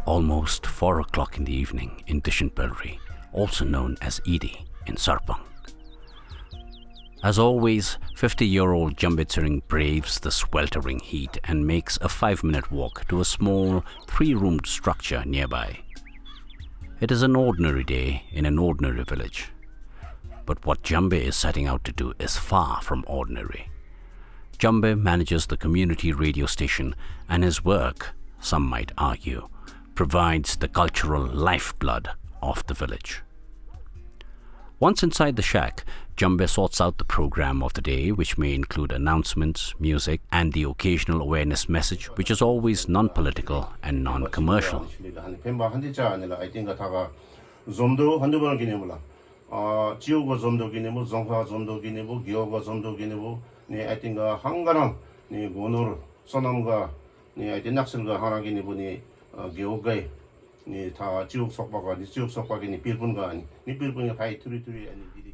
Almost 4 o'clock in the evening in Dishanpalri, also known as Idi in Sarpang. As always, 50-year-old Jambe braves the sweltering heat and makes a 5-minute walk to a small 3-roomed structure nearby. It is an ordinary day in an ordinary village. But what Jambe is setting out to do is far from ordinary. Jambe manages the community radio station, and his work, some might argue, provides the cultural lifeblood of the village. Once inside the shack, Jambe sorts out the program of the day, which may include announcements, music, and the occasional awareness message, which is always non-political and non-commercial.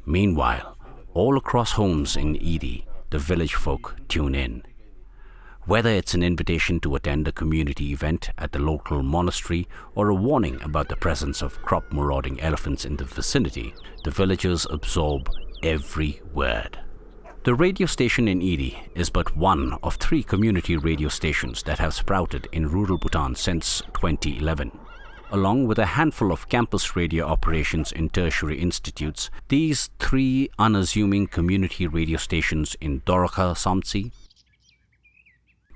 Meanwhile, all across homes in Idi, the village folk tune in. Whether it's an invitation to attend a community event at the local monastery or a warning about the presence of crop marauding elephants in the vicinity, the villagers absorb every word. The radio station in Idi is but one of 3 community radio stations that have sprouted in rural Bhutan since 2011. Along with a handful of campus radio operations in tertiary institutes, these 3 unassuming community radio stations in Doraka Samtsi,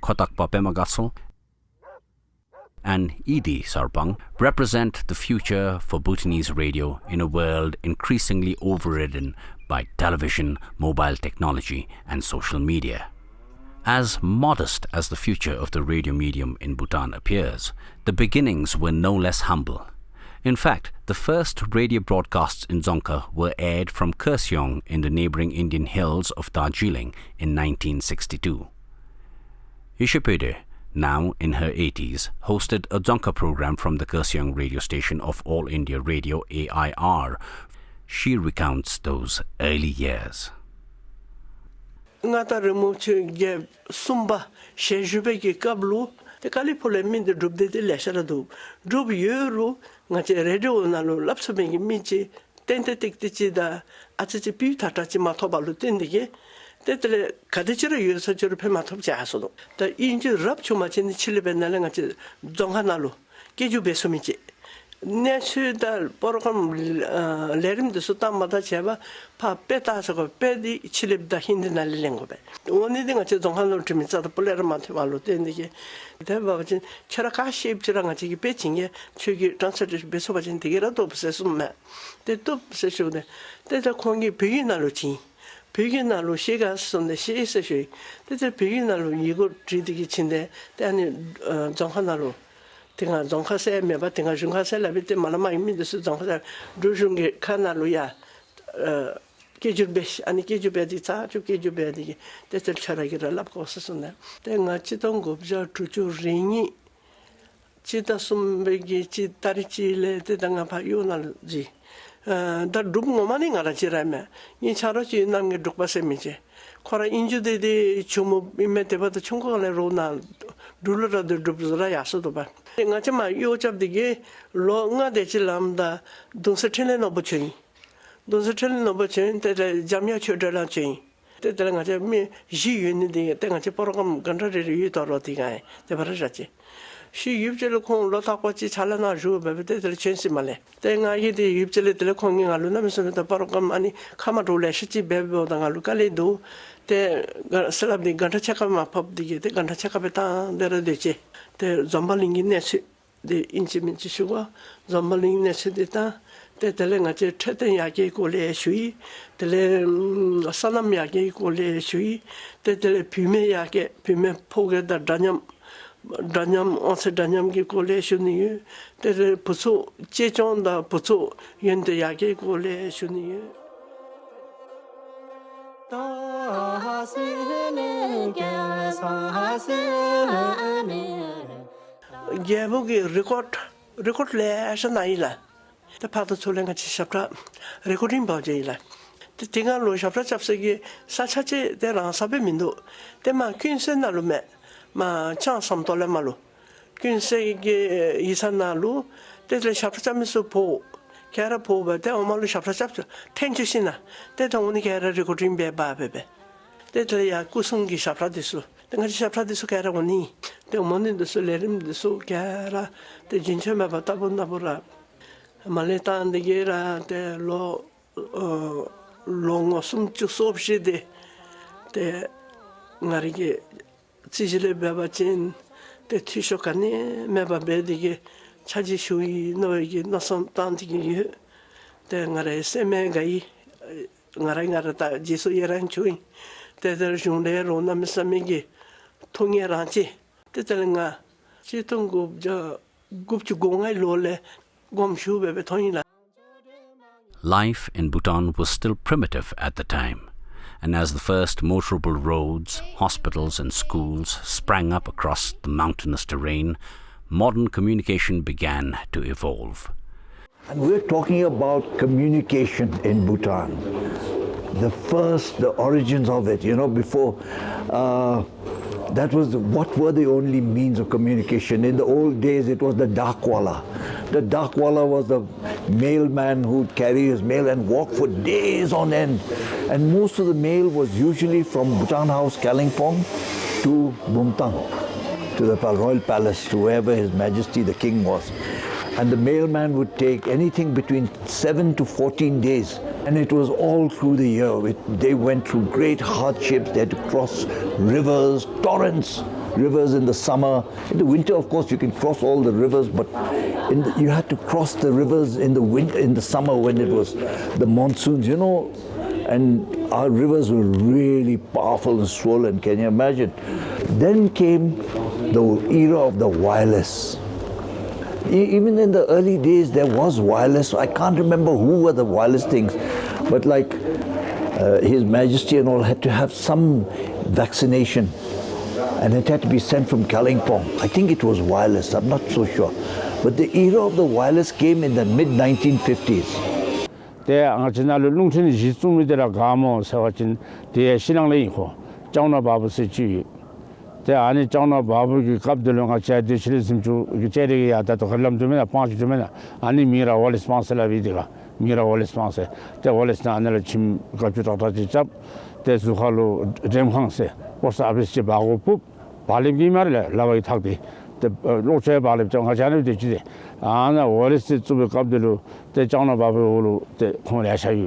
Khotakpa Pemagasal, and Idi Sarpang represent the future for Bhutanese radio in a world increasingly overridden by television, mobile technology, and social media. As modest as the future of the radio medium in Bhutan appears, the beginnings were no less humble. In fact, the first radio broadcasts in Dzongkha were aired from Kurseong in the neighboring Indian hills of Darjeeling in 1962. Ishipede, now in her 80s, hosted a Dzongkha program from the Kurseong radio station of All India Radio AIR. She recounts those early years. Ngata remote ge sumba shejube ge kablu te kali polemin de dubde de leshara do dub yero ngate radio na lo lapsome ge minchi tente tekti da achi pi tata chi ma thobalu tendege tetle kadechira yesa jero pe ma thobja asodo ta inji rap chuma chen chilebe na ngate jonghanalu geju besomichi 내슈달 보러감 레림도 수담마다 제가 파 빼다서 빼디 칠립다 힘드날린 거배 원이든가 저 동한으로 좀 있어도 볼레르한테 말로 되는데 대바진 철학하시 입지랑 같이 빼진게 저기 translate 배서 가진 되게라도 없었으면 때또 없으셔도 때저 공기 베기날로 지 베기날로 시가 선데 시에서시 때저 베기날로 이거 드리기 친데 때아니 정한나로 tenga zongkha se me ba tenga jungkha se la bite malama imi de su zongkha do junge kanaluya kejube ani kejube di ta ju kejube di te tel charagi la lap ko sasuna tenga chitong go bja tuju ringi chita sumbegi chi tarichi le te danga pa yonal ji da dub ngomani ngara jirame ni charo chi namge dukba se mije khora injude de chumo imete ba de chungko le rona dulra de dubzra yasodo ba nga chama yo chap dige lo nga de chilamda dungsa thele no bochen te jamya chodala chen te nga che me ji yun de te nga che program gandra de yu to ro ti ga te bara ja che shi yubjel khong lo ta ko chi chalana ju be te chen si male te nga yi de yubjel de khong nga lu na me so ta program ani khama ro le shi chi be bo da nga lu ka le do te salab di ganta chaka ma pop dige te ganta chaka beta dera deche te zambalingi nese de inchi minchi shuwa zambalingi nese de ta te tele nga che theten ya ke ko le shui tele sanam ya ke ko le shui te tele pime ya ke pime phoge da danyam onse danyam ki ko le shuni te puso che chon da puso yende ya ke ko le shuni Gebugi record le shanaila. The part of Solenga Chapra recording Bajaila. The Tinga Lo Shapra Chapsagi, Sachache, there are Sabimindo. The Ma Quinsen Nalume, Ma Chan Sam Tolemalo. Quinse Isanalu, the Shapra Po, Cara Po, but the Omalu Shapra Chapter, Tenchina, that only care recording be babe. That lay a Kusungi Shapra disu. The Shapra disu cara oni. The money the Solerim the So Cara, the Jinchama Batabunabura. Maleta and the Gera, the long or some to soap shade, the Narige Tigile Babachin, the Tishokane, Meba Bedige, Chajishui, no some tanti, the Nare Semegai, Narangata, Jesu Yeranchui, the Junero, Namisamigi, Tungi Ranchi, the Telenga, Chitungu, Gupchu Gongai Lole. Life in Bhutan was still primitive at the time, and as the first motorable roads, hospitals and schools sprang up across the mountainous terrain, modern communication began to evolve. And we're talking about communication in Bhutan. The origins of it, before, that was what were the only means of communication. In the old days, it was the dakwala. The dakwala was the mailman who would carry his mail and walk for days on end. And most of the mail was usually from Bhutan House, Kalimpong, to Bumtang, to the Royal Palace, to wherever His Majesty the King was. And the mailman would take anything between 7 to 14 days. And it was all through the year. They went through great hardships. They had to cross rivers, torrents, rivers in the summer. In the winter, of course, you can cross all the rivers, but you had to cross the rivers in the winter, in the summer when it was the monsoons, and our rivers were really powerful and swollen, can you imagine? Then came the era of the wireless. Even in the early days, there was wireless. I can't remember who were the wireless things, but like His Majesty and all had to have some vaccination, and it had to be sent from Kalimpong. I think it was wireless, I'm not so sure. But the era of the wireless came in the mid-1950s. ते आने चावना बाबू की कब दिलोंगा चाहे दिशले सिमचू चेहरे की आता तो खल्लम तुम्हें ना पांच तुम्हें ना आने मीरा वाले स्पॉन्सर लगी देगा मीरा वाले स्पॉन्सर ते वाले स्नान ले चिम कच्चू टाटा चिचप ते सुखालो ड्रेम खांग से वो सब इससे बागो पुप बालिब की मारे लवाई थाक दे ते लोचे बालिब चांगा चाने भी देखिए आना वाले से चुबे कब दिलो ते चावना बाबू वालो ते कौन ऐसा ही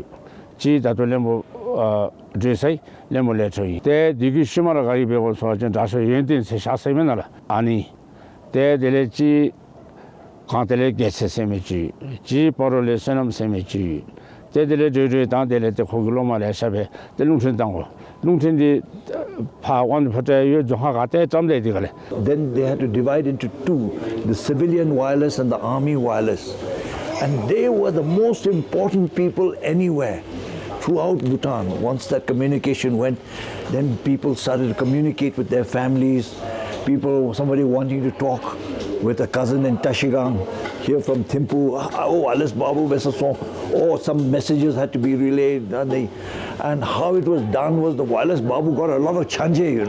ची तातो लेमो ड्रेसई लेमो लेचोई ते दिगी शिमारा गाड़ी बेवल सोचन दासो येंतिन से शासे में नाला आनी ते दिलेची कांतले गेसे से मेची जी परोले सनम से मेची ते दिले जो तां दिले ते खोगलो माले सबे ते लुंठन तांगो लुंठन दी पा वन फटे यो जोहा गाते तमले दिगले. Then they had to divide into two, the civilian wireless and the army wireless, and they were the most important people anywhere throughout Bhutan. Once that communication went, then people started to communicate with their families. Somebody wanting to talk with a cousin in Tashigang, here from Thimphu, oh, Alice Babu Besason, or some messages had to be relayed. And how it was done was the wireless Babu got a lot of chanje,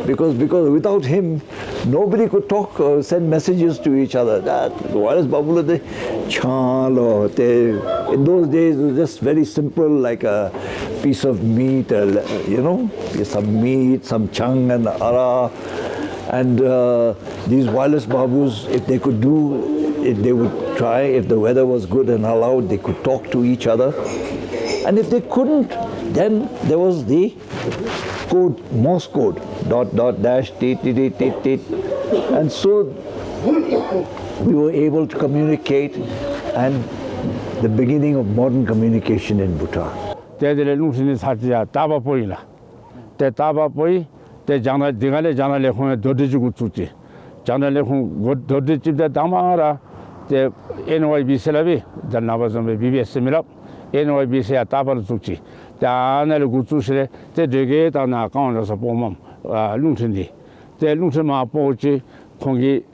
because without him, nobody could talk or send messages to each other. The wireless Babu, in those days, it was just very simple, like a piece of meat, some meat, some chung and ara. And these wireless Babus, if they could they would try, if the weather was good and allowed, they could talk to each other. And if they couldn't, then there was the code, Morse code, ... tit, tit, tit, tit, tit. And so we were able to communicate, and the beginning of modern communication in Bhutan. ते जाना दिगाले जाना लेखों दोडे जुगु चुची जाना लेखों दोडे चिपदा दामारा ते NYB से लबे दलनाबाज़ में BBS से मिला NYB से आतापर चुची 자 나를 구주실에 되게 다나 강원에서 보면 룽튼디 대 룽튼마 보지 공기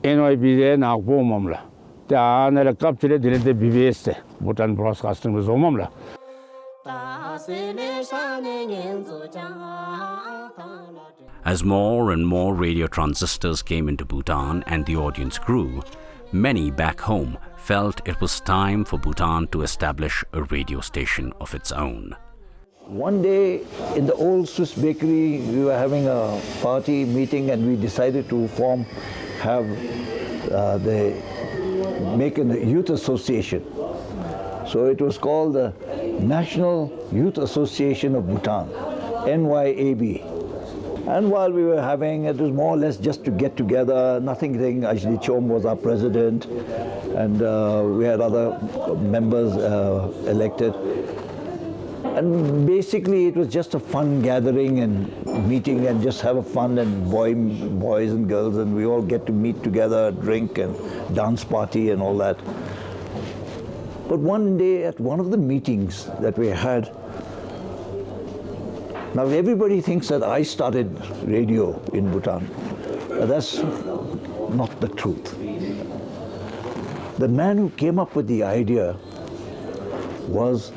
NYB에 나 보면라 자 나를 갑질에 되는데 BBS Bhutan Broadcasting zoomamla As more and more radio transistors came into Bhutan and the audience grew, many back home felt it was time for Bhutan to establish a radio station of its own. One day in the old Swiss bakery, we were having a party meeting and we decided to make a youth association. So it was called the National Youth Association of Bhutan, NYAB. And while we were having, it was more or less just to get together, nothing. Ajli Chom was our president, and we had other members elected. And basically it was just a fun gathering and meeting and just have a fun, and boys and girls, and we all get to meet together, drink and dance party and all that. But one day at one of the meetings that we had, now everybody thinks that I started radio in Bhutan. But that's not the truth. The man who came up with the idea was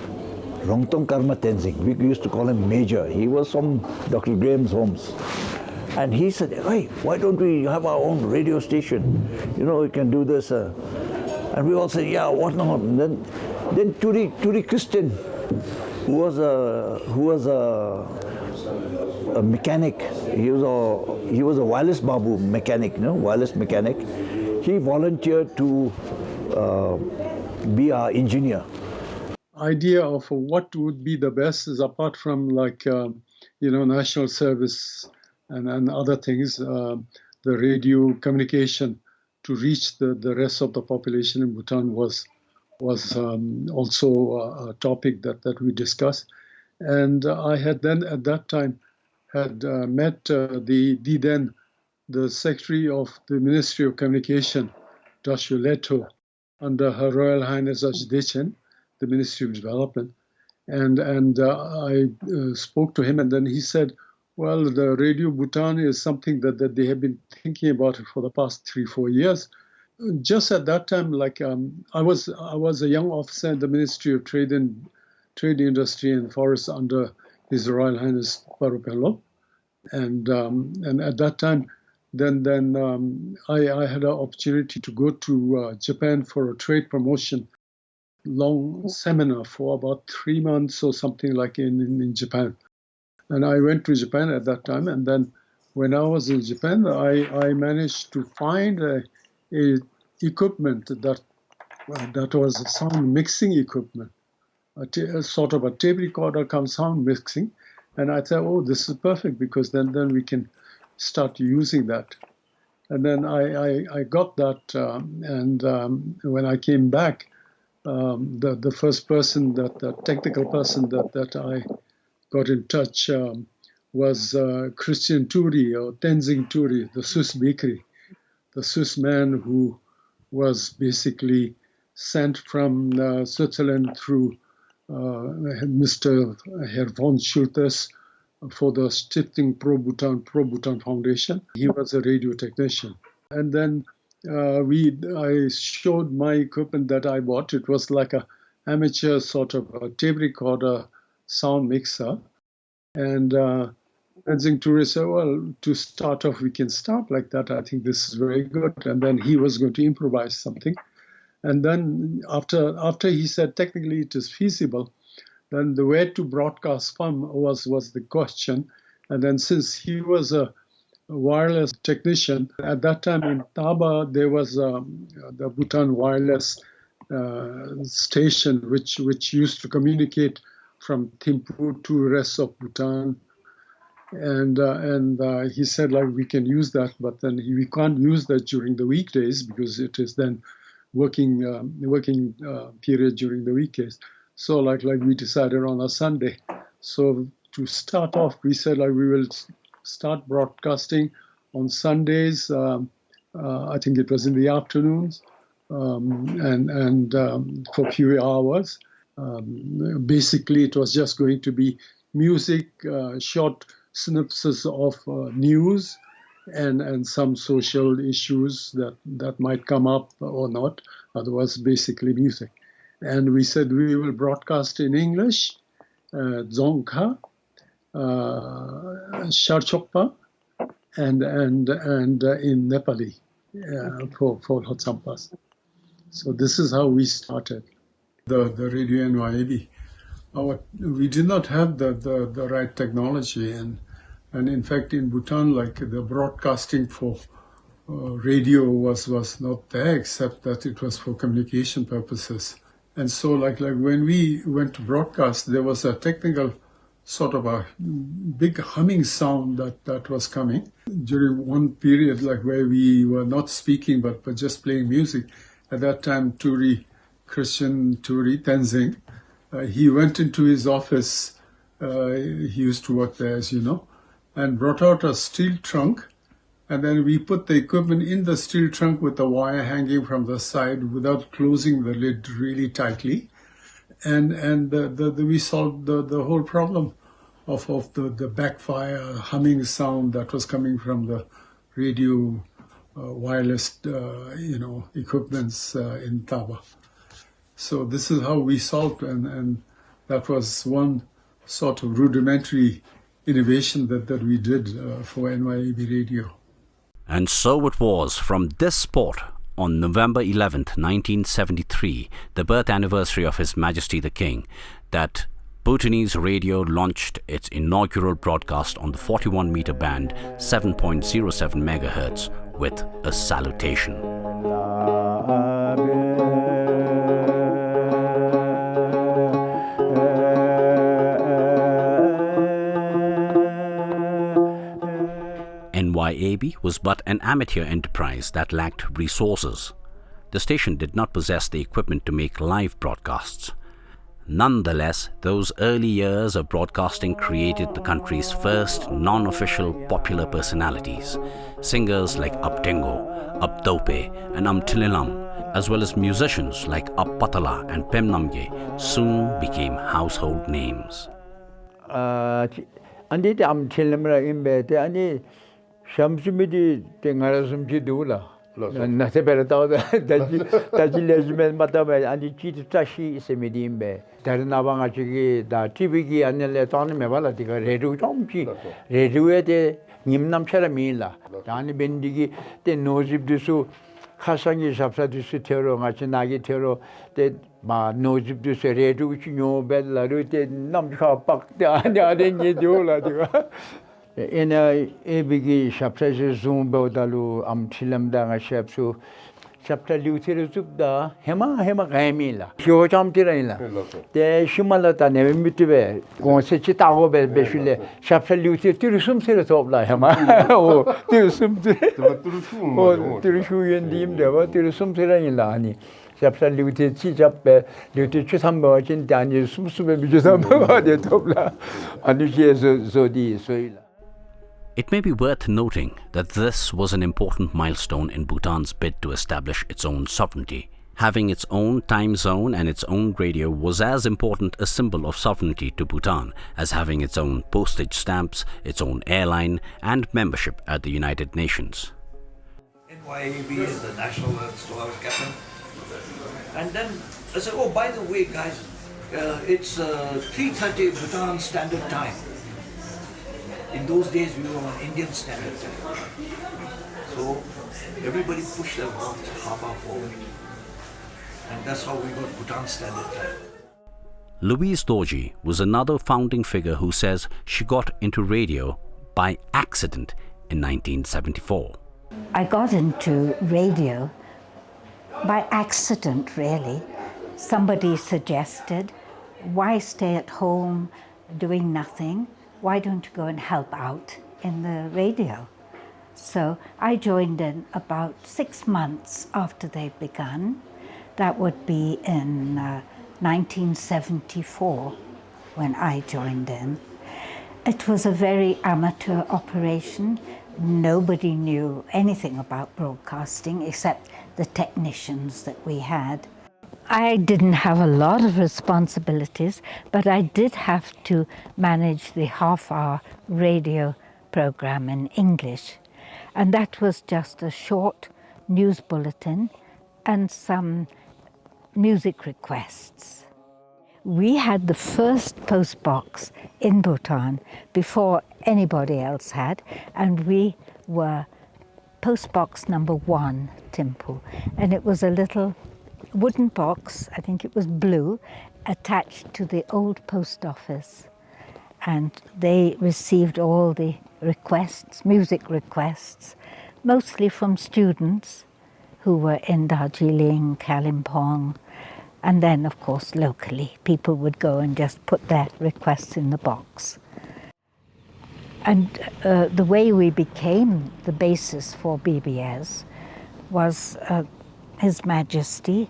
Rongtong Karma Tenzing. We used to call him Major. He was from Dr. Graham's Homes. And he said, hey, why don't we have our own radio station? You know, we can do this. And we all said, yeah, what not? And then Turi Christian, who was a mechanic. He was a wireless babu mechanic, wireless mechanic. He volunteered to be our engineer. Idea of what would be the best is, apart from national service and other things, the radio communication to reach the rest of the population in Bhutan was also a topic that we discussed. And I had then at that time had met the Secretary of the Ministry of Communication, Joshua Leto, under Her Royal Highness Archdeacon, the Ministry of Development. And I spoke to him, and then he said, well, the Radio Bhutan is something that they have been thinking about it for the past 3-4 years. Just at that time, I was a young officer in the Ministry of Trade, Industry and Forests under His Royal Highness Parupelo. And at that time, then I had an opportunity to go to Japan for a trade promotion, long seminar for about 3 months or something like in Japan. And I went to Japan at that time. And then when I was in Japan, I managed to find a equipment that was a sound mixing equipment, a sort of a tape recorder come sound mixing. And I thought, oh, this is perfect, because then we can start using that. And then I got that, and when I came back, the first person, the technical person that I got in touch was Christian Turi, or Tenzing Turi, the Swiss bakery, the Swiss man who was basically sent from Switzerland through Mr. Herr von Schultes for the Stiftung Pro Bhutan Foundation. He was a radio technician. And then I showed my equipment that I bought. It was like a amateur sort of a tape recorder sound mixer. And Tenzing Turi said, well, to start off, we can start like that. I think this is very good. And then he was going to improvise something. And then after he said technically it is feasible, then the way to broadcast from was the question. And then since he was a wireless technician, at that time in Taba, there was the Bhutan wireless station, which used to communicate from Thimphu to the rest of Bhutan. And he said, we can use that, but then we can't use that during the weekdays, because it is then working period during the weekdays. So we decided on a Sunday. So to start off, we said we will start broadcasting on Sundays. I think it was in the afternoons, and for a few hours. Basically, it was just going to be music, short synopsis of news, and some social issues that might come up or not. Otherwise, basically music. And we said we will broadcast in English, Dzongkha, Sharchokpa, and in Nepali for Lhotsampas. So this is how we started. The Radio NYAB. We did not have the right technology, and in fact in Bhutan, like the broadcasting for radio was not there, except that it was for communication purposes. And so like when we went to broadcast, there was a technical sort of a big humming sound that was coming during one period, like where we were not speaking but just playing music. At that time, Christian Turi Tenzing, he went into his office, he used to work there, as you know, and brought out a steel trunk, and then we put the equipment in the steel trunk with the wire hanging from the side without closing the lid really tightly, and we solved the whole problem of the backfire humming sound that was coming from the radio wireless equipments in Taba. So this is how we solved, and that was one sort of rudimentary innovation that we did for NYAB Radio. And so it was from this spot on November 11th, 1973, the birth anniversary of His Majesty the King, that Bhutanese radio launched its inaugural broadcast on the 41-meter band, 7.07 megahertz, with a salutation. NYAB was but an amateur enterprise that lacked resources. The station did not possess the equipment to make live broadcasts. Nonetheless, those early years of broadcasting created the country's first non-official popular personalities. Singers like Aptengo, Aptope and Amtililam, as well as musicians like Appatala and Pemnamge, soon became household names. Shamsumidi Tengarasum Jidula. Naseberata, Tajilejimen Matame, and the Chit Tashi Semidimbe, Taranavangachigi, the Tibiki and the Letonomy Valatica, Redu Tomchi, Reduete, Nimnam Charamila, Tani Bendigi, the Nozib Dusu, Hasangi Sapsa Dusutero, Machinagi Tero, the Nozib Dusu Redu, Chino, Bella, Rute, Namka Pak, the Adengidula. In a big chapter, Zoom Bodalu, Chilam Danga Shapsu, chapter Lutiruzubda, Hema Gamila, Shojam Tirela, the Shimalata never mutibe, Gonsetao Beshile, chapter Lutir Tirisum Siratobla, Hema, or Tirisum Tirishu and Dim, there were Tirisum Tirelani. Chapter Lutir Chijap, Lutir Chisambo, and Daniel Sumsube, the Tobla, and Zodi Soila. It may be worth noting that this was an important milestone in Bhutan's bid to establish its own sovereignty. Having its own time zone and its own radio was as important a symbol of sovereignty to Bhutan as having its own postage stamps, its own airline, and membership at the United Nations. NYAB is the National Storage Captain. And then I said, oh, by the way, guys, it's 3:30 Bhutan Standard Time. In those days, we were on Indian Standard Time. So everybody pushed their watch half hour forward. And that's how we got Bhutan Standard Time. Louise Dorji was another founding figure who says she got into radio by accident in 1974. I got into radio by accident, really. Somebody suggested, why stay at home doing nothing? Why don't you go and help out in the radio? So I joined in about 6 months after they'd begun. That would be in 1974 when I joined in. It was a very amateur operation. Nobody knew anything about broadcasting except the technicians that we had. I didn't have a lot of responsibilities, but I did have to manage the half-hour radio program in English. And that was just a short news bulletin and some music requests. We had the first post box in Bhutan before anybody else had, and we were post box number 1, Thimphu. And it was a little wooden box, I think it was blue, attached to the old post office. And they received all the requests, music requests, mostly from students who were in Darjeeling, Kalimpong, and then, of course, locally. People would go and just put their requests in the box. And the way we became the basis for BBS was His Majesty.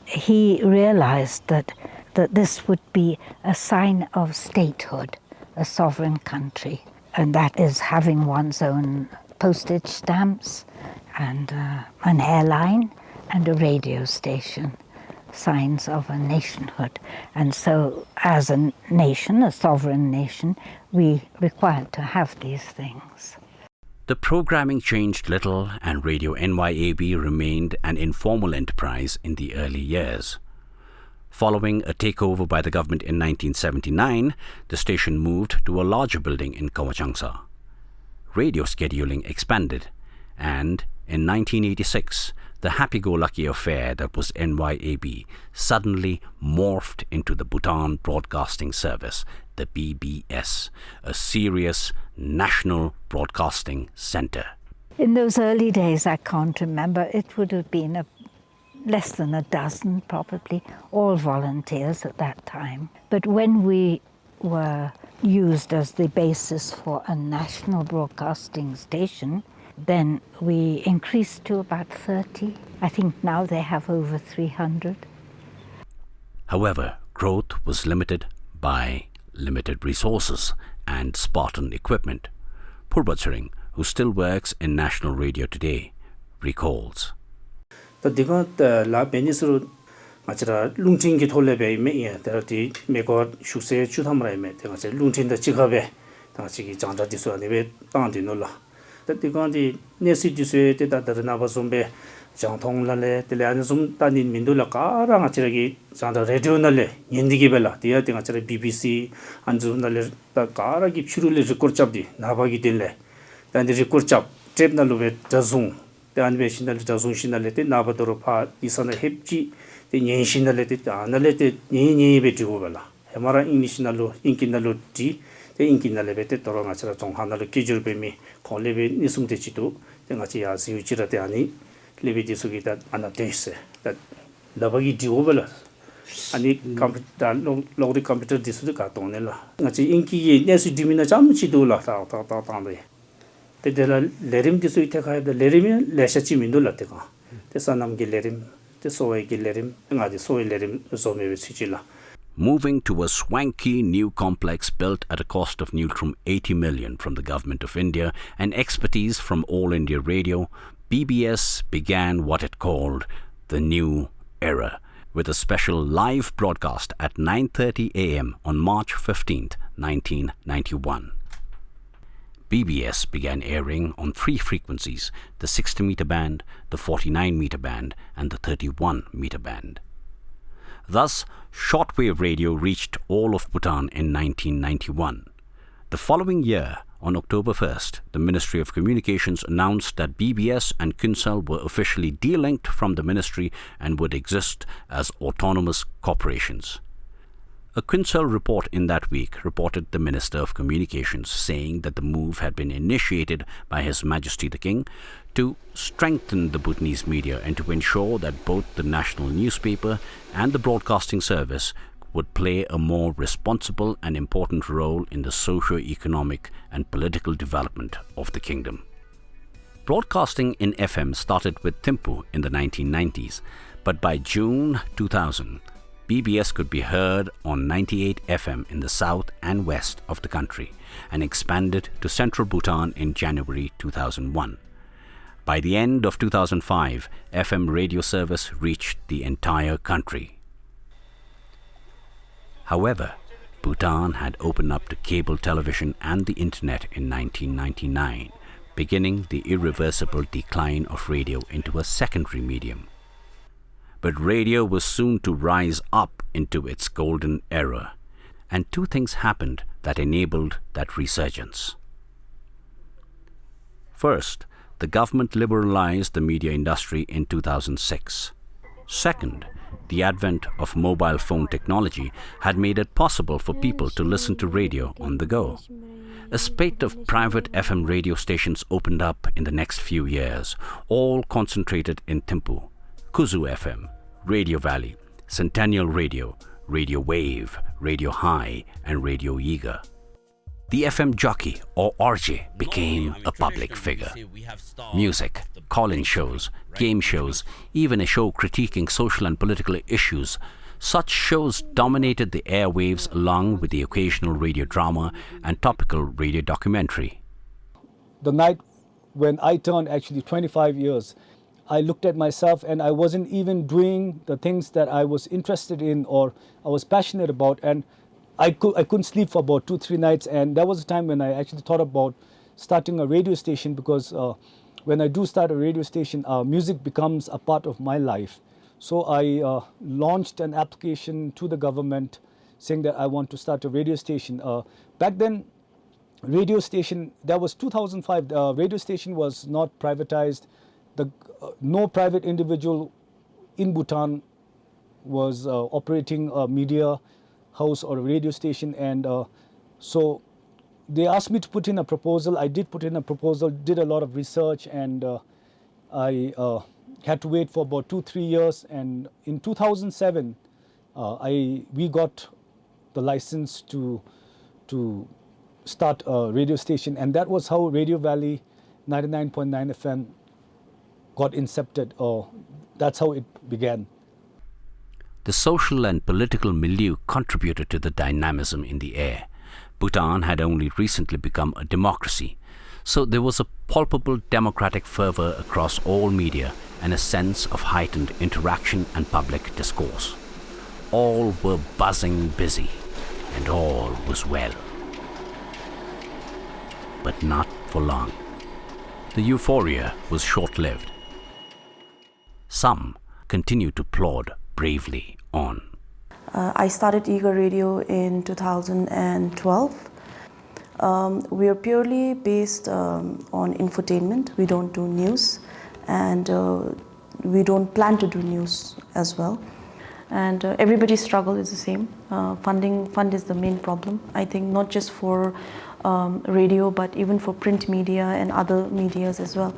He realized that this would be a sign of statehood, a sovereign country, and that is having one's own postage stamps and an airline and a radio station, signs of a nationhood. And so as a nation, a sovereign nation, we required to have these things. The programming changed little, and Radio NYAB remained an informal enterprise in the early years. Following a takeover by the government in 1979, the station moved to a larger building in Kawachangsa. Radio scheduling expanded, and in 1986, the happy-go-lucky affair that was NYAB suddenly morphed into the Bhutan Broadcasting Service, the BBS, a serious national broadcasting center. In those early days, I can't remember, it would have been less than a dozen, probably, all volunteers at that time. But when we were used as the basis for a national broadcasting station, then we increased to about 30. I think now they have over 300. However, growth was limited by limited resources and Spartan equipment. Purbatsering, who still works in national radio today, recalls. The digot la benisru machra lungting ki thole be me ya derati me ko shuse chuthamrai me te ngase lungting da chigabe ta chigi jangda disu ne be tang di no la the digot di nesi disu te da darna ba sombe jangthong la le te le an sum ta nin mindu la ka ra ngachra gi jangda radio na le yindigi bela dia te ngachra BBC anju na le ta ka ra gi phiru le record chap di na ba gi din le dan di record chap tape na lo be jazung the animation jazung shinale te na ba doro pha isana hepji the nyen shinale te anale te nyen be tigo bela hemara english na lo inkin na lo ti te inkin na le be te toro ngachra chong hanalo kijur be mi khole be nisum te chitu te ngachi ya siu chira te ani lebe di sugi ta ana tese that labagi tigo bela ani computer logri computer disu ka tonela ngachi inki ye nesu dimina cham chidu la ta le the lerim disu ite kha the lerim leshachi mindu lateka the sanam gi lerim the soy gi lerim ngadi soy lerim zome sichila. Moving to a swanky new complex built at a cost of neutrum 80 million from the government of India and expertise from All India Radio, BBS began what it called the new era, with a special live broadcast at 9:30 a.m. on March 15th, 1991. BBS began airing on 3 frequencies, the 60-meter band, the 49-meter band, and the 31-meter band. Thus, shortwave radio reached all of Bhutan in 1991. The following year, on October 1st, the Ministry of Communications announced that BBS and Kunsal were officially delinked from the ministry and would exist as autonomous corporations. A Kunsal report in that week reported the Minister of Communications saying that the move had been initiated by His Majesty the King to strengthen the Bhutanese media and to ensure that both the national newspaper and the broadcasting service would play a more responsible and important role in the socio-economic and political development of the kingdom. Broadcasting in FM started with Thimphu in the 1990s, but by June 2000, BBS could be heard on 98 FM in the south and west of the country and expanded to central Bhutan in January 2001. By the end of 2005, FM radio service reached the entire country. However, Bhutan had opened up to cable television and the internet in 1999, beginning the irreversible decline of radio into a secondary medium. But radio was soon to rise up into its golden era, and two things happened that enabled that resurgence. First, the government liberalized the media industry in 2006. Second, the advent of mobile phone technology had made it possible for people to listen to radio on the go. A spate of private FM radio stations opened up in the next few years, all concentrated in Thimphu: Kuzu FM, Radio Valley, Centennial Radio, Radio Wave, Radio High, and Radio Yiga. The FM jockey or RJ became a public figure. Music, call-in shows, game shows, even a show critiquing social and political issues. Such shows dominated the airwaves along with the occasional radio drama and topical radio documentary. The night when I turned actually 25 years, I looked at myself and I wasn't even doing the things that I was interested in or I was passionate about, and I couldn't sleep for about 2-3 nights, and that was the time when I actually thought about starting a radio station, because when I do start a radio station, music becomes a part of my life. So I launched an application to the government saying that I want to start a radio station. Back then, radio station, that was 2005, radio station was not privatized. No private individual in Bhutan was operating a media house or a radio station, and so they asked me to put in a proposal. I did put in a proposal, did a lot of research, and I had to wait for about 2-3 years, and in 2007 we got the license to start a radio station, and that was how Radio Valley 99.9 FM got incepted, or that's how it began. The social and political milieu contributed to the dynamism in the air. Bhutan had only recently become a democracy, so there was a palpable democratic fervor across all media and a sense of heightened interaction and public discourse. All were buzzing busy, and all was well. But not for long. The euphoria was short-lived. Some continued to plod bravely on. I started Eager Radio in 2012. We are purely based on infotainment. We don't do news, and we don't plan to do news as well. And everybody's struggle is the same. Fund is the main problem, I think, not just for radio, but even for print media and other medias as well.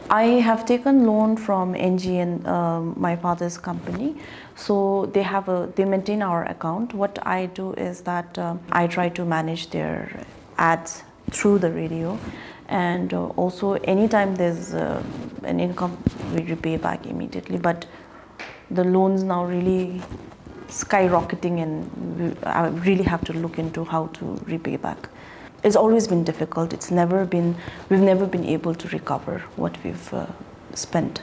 I have taken loan from NGN, my father's company, so they maintain our account. What I do is that I try to manage their ads through the radio, and also anytime there's an income, we repay back immediately. But the loans now really skyrocketing, and I really have to look into how to repay back. It's always been difficult. We've never been able to recover what we've spent.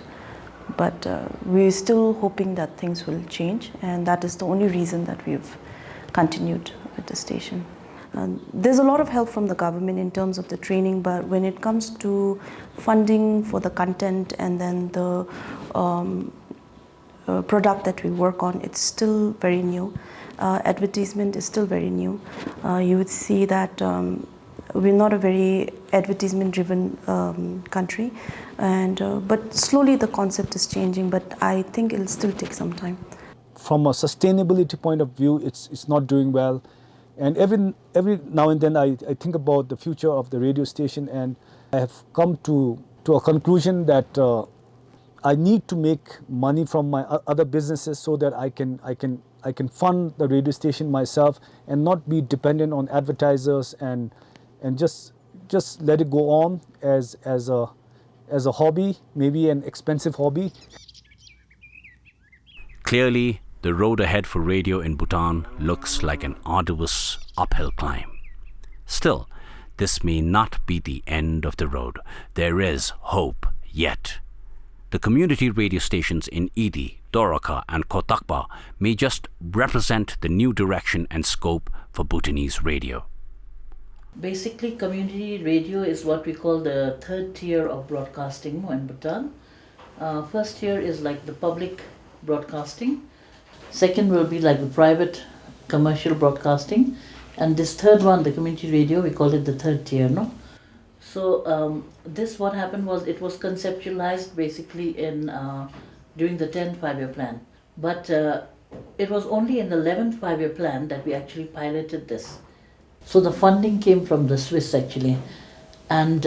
But we're still hoping that things will change, and that is the only reason that we've continued with the station. There's a lot of help from the government in terms of the training, but when it comes to funding for the content and then the product that we work on, it's still very new. Advertisement is still very new. You would see that we're not a very advertisement-driven country, and but slowly the concept is changing. But I think it'll still take some time. From a sustainability point of view, it's not doing well, and every now and then I think about the future of the radio station, and I have come to a conclusion that I need to make money from my other businesses so that I can fund the radio station myself and not be dependent on advertisers, and just let it go on as a hobby, maybe an expensive hobby. Clearly, the road ahead for radio in Bhutan looks like an arduous uphill climb. Still, this may not be the end of the road. There is hope yet. The community radio stations in Idi, Doraka and Kotakpa may just represent the new direction and scope for Bhutanese radio. Basically, community radio is what we call the third tier of broadcasting in Bhutan. First tier is like the public broadcasting. Second will be like the private commercial broadcasting. And this third one, the community radio, we call it the third tier, no? So this, what happened was, it was conceptualized basically in during the 10th five-year plan. But it was only in the 11th five-year plan that we actually piloted this. So the funding came from the Swiss actually. And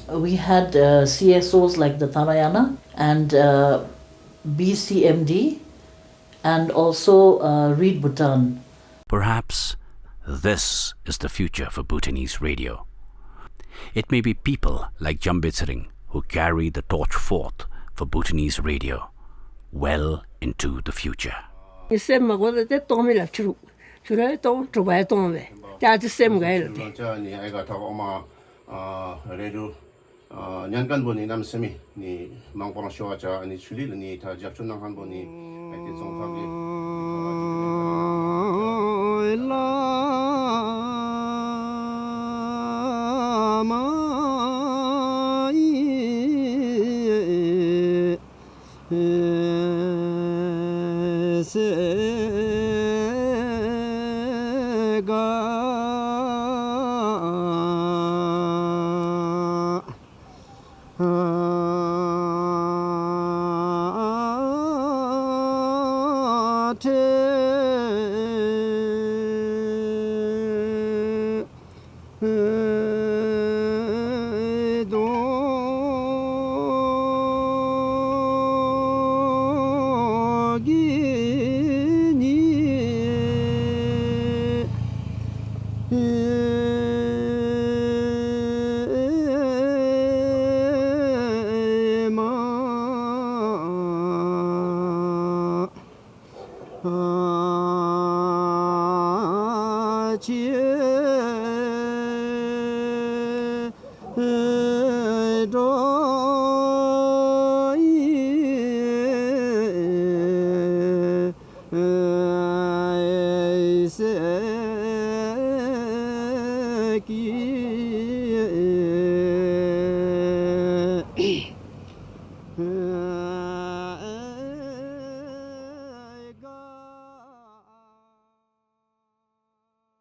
we had CSOs like the Tanayana and BCMD and also Read Bhutan. Perhaps this is the future for Bhutanese radio. It may be people like Jambitsring who carry the torch forth for Bhutanese radio well into the future. Te